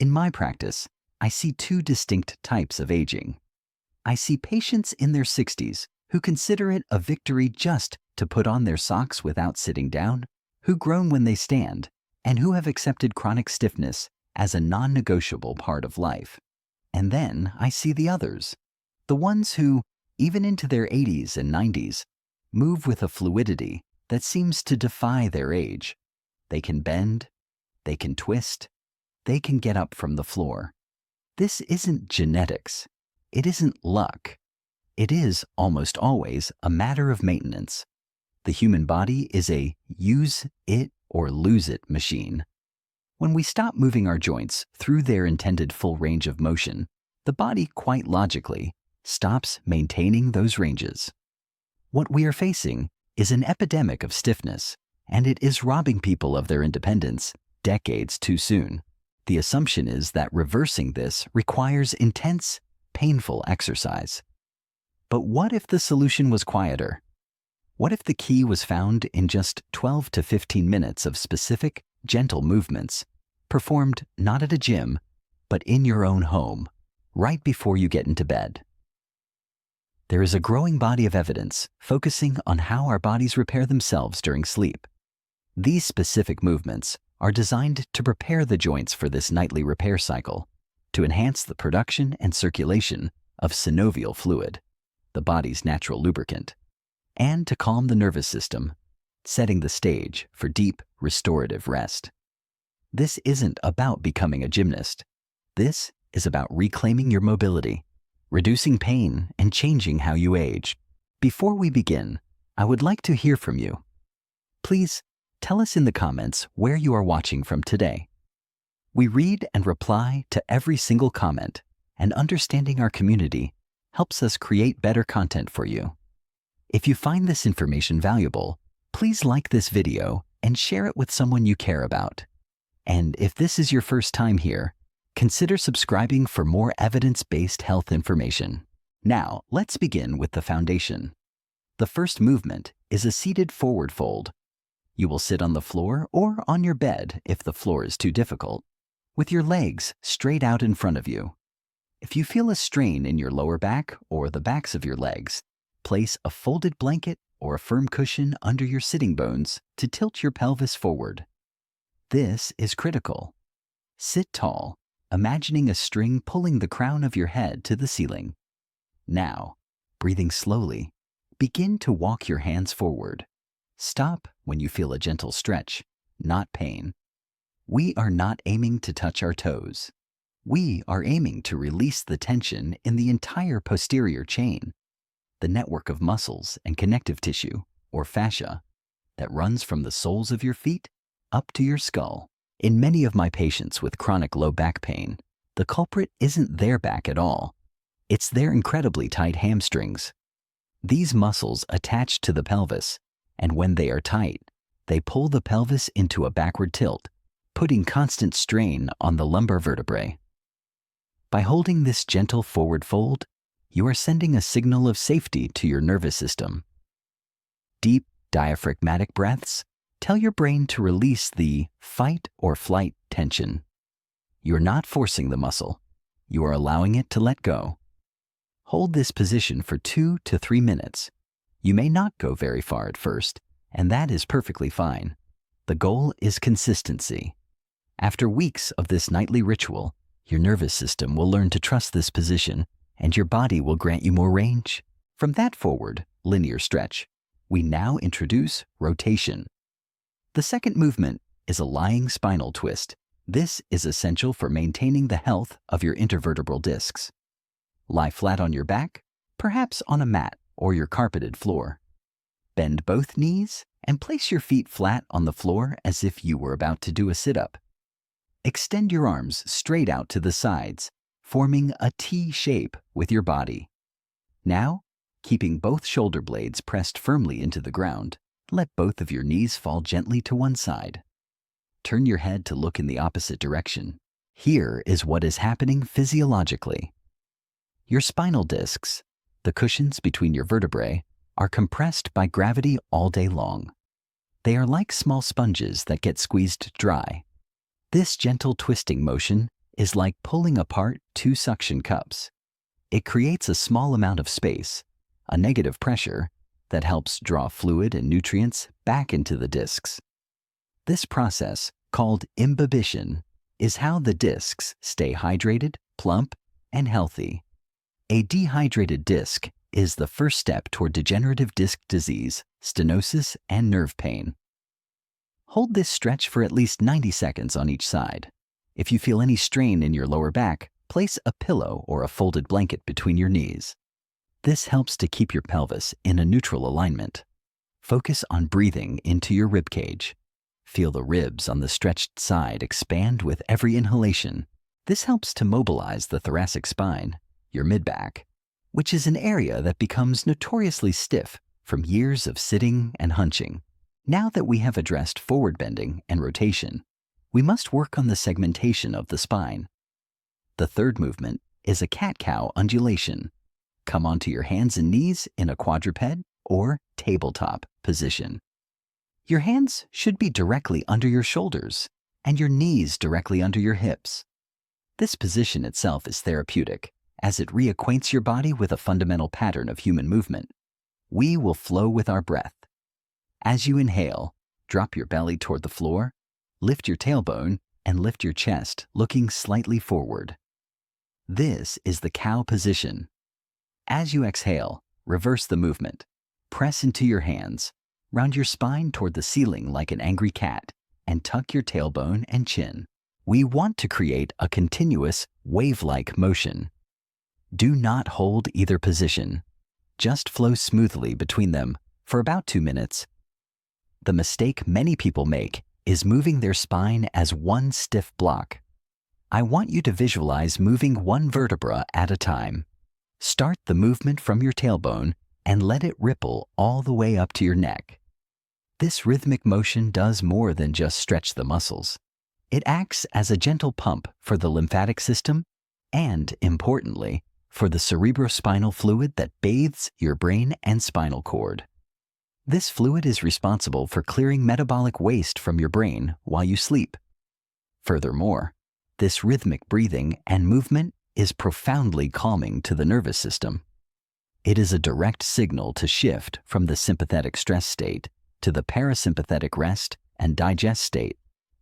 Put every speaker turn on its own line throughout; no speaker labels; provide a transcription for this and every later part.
In my practice, I see two distinct types of aging. I see patients in their 60s who consider it a victory just to put on their socks without sitting down, who groan when they stand, and who have accepted chronic stiffness as a non-negotiable part of life. And then I see the others, the ones who, even into their 80s and 90s, move with a fluidity that seems to defy their age. They can bend, they can twist, they can get up from the floor. This isn't genetics. It isn't luck. It is almost always a matter of maintenance. The human body is a use it or lose it machine. When we stop moving our joints through their intended full range of motion, the body quite logically stops maintaining those ranges. What we are facing is an epidemic of stiffness, and it is robbing people of their independence decades too soon. The assumption is that reversing this requires intense, painful exercise. But what if the solution was quieter? What if the key was found in just 12 to 15 minutes of specific, gentle movements, performed not at a gym, but in your own home, right before you get into bed? There is a growing body of evidence focusing on how our bodies repair themselves during sleep. These specific movements are designed to prepare the joints for this nightly repair cycle, to enhance the production and circulation of synovial fluid, the body's natural lubricant, and to calm the nervous system, setting the stage for deep, restorative rest. This isn't about becoming a gymnast. This is about reclaiming your mobility, reducing pain, and changing how you age. Before we begin, I would like to hear from you. Please tell us in the comments where you are watching from today. We read and reply to every single comment, and understanding our community helps us create better content for you. If you find this information valuable, please like this video and share it with someone you care about. And if this is your first time here, consider subscribing for more evidence-based health information. Now, let's begin with the foundation. The first movement is a seated forward fold. You will sit on the floor or on your bed if the floor is too difficult, with your legs straight out in front of you. If you feel a strain in your lower back or the backs of your legs, place a folded blanket or a firm cushion under your sitting bones to tilt your pelvis forward. This is critical. Sit tall, imagining a string pulling the crown of your head to the ceiling. Now, breathing slowly, begin to walk your hands forward. Stop when you feel a gentle stretch, not pain. We are not aiming to touch our toes. We are aiming to release the tension in the entire posterior chain, the network of muscles and connective tissue, or fascia, that runs from the soles of your feet up to your skull. In many of my patients with chronic low back pain, the culprit isn't their back at all. It's their incredibly tight hamstrings. These muscles attach to the pelvis, and when they are tight, they pull the pelvis into a backward tilt, putting constant strain on the lumbar vertebrae. By holding this gentle forward fold, you are sending a signal of safety to your nervous system. Deep, diaphragmatic breaths tell your brain to release the fight or flight tension. You're not forcing the muscle. You are allowing it to let go. Hold this position for 2 to 3 minutes. You may not go very far at first, and that is perfectly fine. The goal is consistency. After weeks of this nightly ritual, your nervous system will learn to trust this position, and your body will grant you more range. From that forward, linear stretch, we now introduce rotation. The second movement is a lying spinal twist. This is essential for maintaining the health of your intervertebral discs. Lie flat on your back, perhaps on a mat or your carpeted floor. Bend both knees and place your feet flat on the floor as if you were about to do a sit-up. Extend your arms straight out to the sides, forming a T shape with your body. Now, keeping both shoulder blades pressed firmly into the ground, let both of your knees fall gently to one side. Turn your head to look in the opposite direction. Here is what is happening physiologically. Your spinal discs, the cushions between your vertebrae, are compressed by gravity all day long. They are like small sponges that get squeezed dry. This gentle twisting motion is like pulling apart two suction cups. It creates a small amount of space, a negative pressure, that helps draw fluid and nutrients back into the discs. This process, called imbibition, is how the discs stay hydrated, plump, and healthy. A dehydrated disc is the first step toward degenerative disc disease, stenosis, and nerve pain. Hold this stretch for at least 90 seconds on each side. If you feel any strain in your lower back, place a pillow or a folded blanket between your knees. This helps to keep your pelvis in a neutral alignment. Focus on breathing into your rib cage. Feel the ribs on the stretched side expand with every inhalation. This helps to mobilize the thoracic spine, your mid-back, which is an area that becomes notoriously stiff from years of sitting and hunching. Now that we have addressed forward bending and rotation, we must work on the segmentation of the spine. The third movement is a cat-cow undulation. Come onto your hands and knees in a quadruped or tabletop position. Your hands should be directly under your shoulders and your knees directly under your hips. This position itself is therapeutic, as it reacquaints your body with a fundamental pattern of human movement. We will flow with our breath. As you inhale, drop your belly toward the floor, lift your tailbone, and lift your chest, looking slightly forward. This is the cow position. As you exhale, reverse the movement. Press into your hands, round your spine toward the ceiling like an angry cat, and tuck your tailbone and chin. We want to create a continuous, wave-like motion. Do not hold either position. Just flow smoothly between them for about 2 minutes. The mistake many people make is moving their spine as one stiff block. I want you to visualize moving one vertebra at a time. Start the movement from your tailbone and let it ripple all the way up to your neck. This rhythmic motion does more than just stretch the muscles. It acts as a gentle pump for the lymphatic system and, importantly, for the cerebrospinal fluid that bathes your brain and spinal cord. This fluid is responsible for clearing metabolic waste from your brain while you sleep. Furthermore, this rhythmic breathing and movement is profoundly calming to the nervous system. It is a direct signal to shift from the sympathetic stress state to the parasympathetic rest and digest state,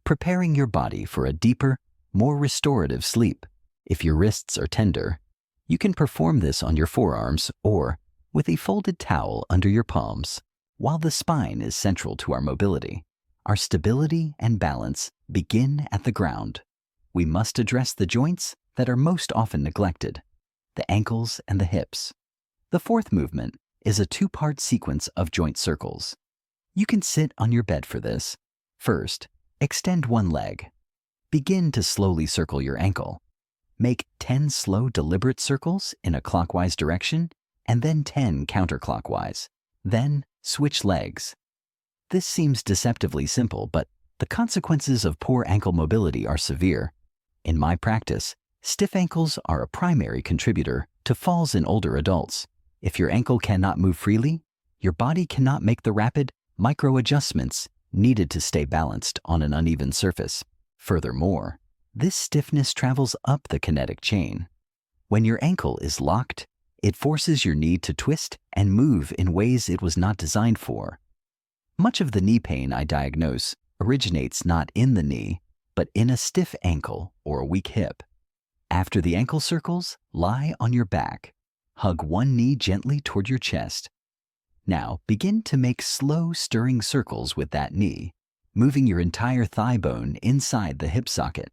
preparing your body for a deeper, more restorative sleep. If your wrists are tender, you can perform this on your forearms or with a folded towel under your palms. While the spine is central to our mobility, our stability and balance begin at the ground. We must address the joints that are most often neglected, the ankles and the hips. The fourth movement is a 2-part sequence of joint circles. You can sit on your bed for this. First, extend one leg. Begin to slowly circle your ankle. Make 10 slow, deliberate circles in a clockwise direction and then 10 counterclockwise. Then, switch legs. This seems deceptively simple, but the consequences of poor ankle mobility are severe. In my practice, stiff ankles are a primary contributor to falls in older adults. If your ankle cannot move freely, your body cannot make the rapid, micro-adjustments needed to stay balanced on an uneven surface. Furthermore, this stiffness travels up the kinetic chain. When your ankle is locked, it forces your knee to twist and move in ways it was not designed for. Much of the knee pain I diagnose originates not in the knee, but in a stiff ankle or a weak hip. After the ankle circles, lie on your back. Hug one knee gently toward your chest. Now begin to make slow stirring circles with that knee, moving your entire thigh bone inside the hip socket.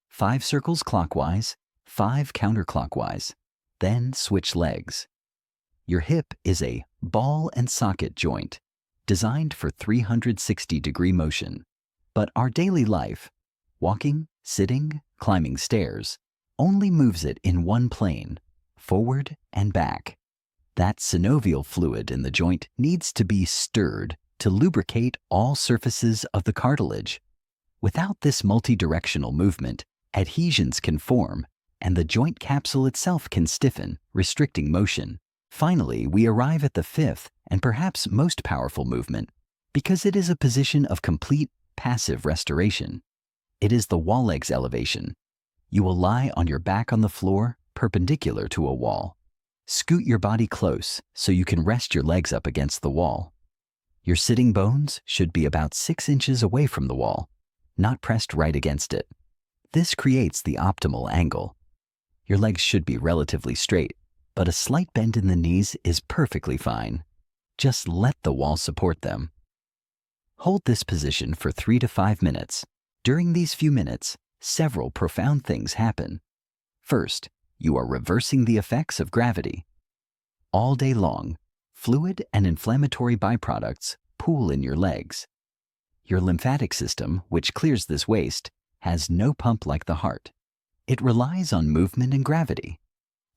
5 circles clockwise, 5 counterclockwise. Then switch legs. Your hip is a ball and socket joint designed for 360-degree motion. But our daily life, walking, sitting, climbing stairs, only moves it in one plane, forward and back. That synovial fluid in the joint needs to be stirred to lubricate all surfaces of the cartilage. Without this multi-directional movement, adhesions can form, and the joint capsule itself can stiffen, restricting motion. Finally, we arrive at the fifth and perhaps most powerful movement, because it is a position of complete passive restoration. It is the wall legs elevation. You will lie on your back on the floor, perpendicular to a wall. Scoot your body close so you can rest your legs up against the wall. Your sitting bones should be about 6 inches away from the wall, not pressed right against it. This creates the optimal angle. Your legs should be relatively straight, but a slight bend in the knees is perfectly fine. Just let the wall support them. Hold this position for 3 to 5 minutes. During these few minutes, several profound things happen. First, you are reversing the effects of gravity. All day long, fluid and inflammatory byproducts pool in your legs. Your lymphatic system, which clears this waste, has no pump like the heart. It relies on movement and gravity.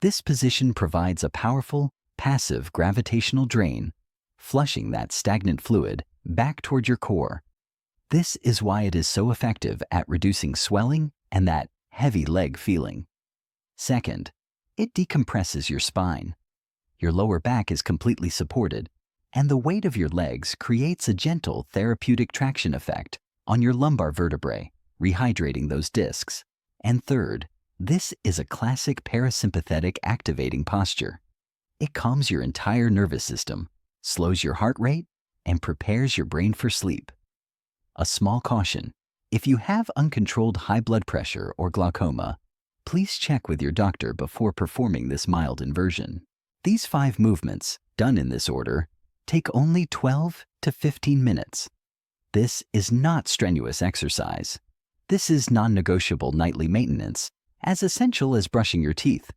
This position provides a powerful, passive gravitational drain, flushing that stagnant fluid back toward your core. This is why it is so effective at reducing swelling and that heavy leg feeling. Second, it decompresses your spine. Your lower back is completely supported, and the weight of your legs creates a gentle therapeutic traction effect on your lumbar vertebrae, rehydrating those discs. And third, this is a classic parasympathetic activating posture. It calms your entire nervous system, slows your heart rate, and prepares your brain for sleep. A small caution: if you have uncontrolled high blood pressure or glaucoma, please check with your doctor before performing this mild inversion. These 5 movements, done in this order, take only 12 to 15 minutes. This is not strenuous exercise. This is non-negotiable nightly maintenance, as essential as brushing your teeth.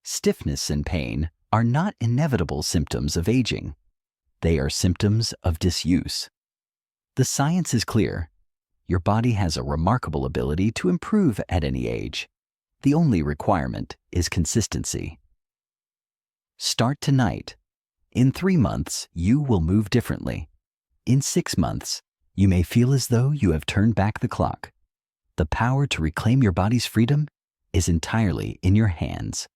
Stiffness and pain are not inevitable symptoms of aging. They are symptoms of disuse. The science is clear. Your body has a remarkable ability to improve at any age. The only requirement is consistency. Start tonight. In 3 months, you will move differently. In 6 months, you may feel as though you have turned back the clock. The power to reclaim your body's freedom is entirely in your hands.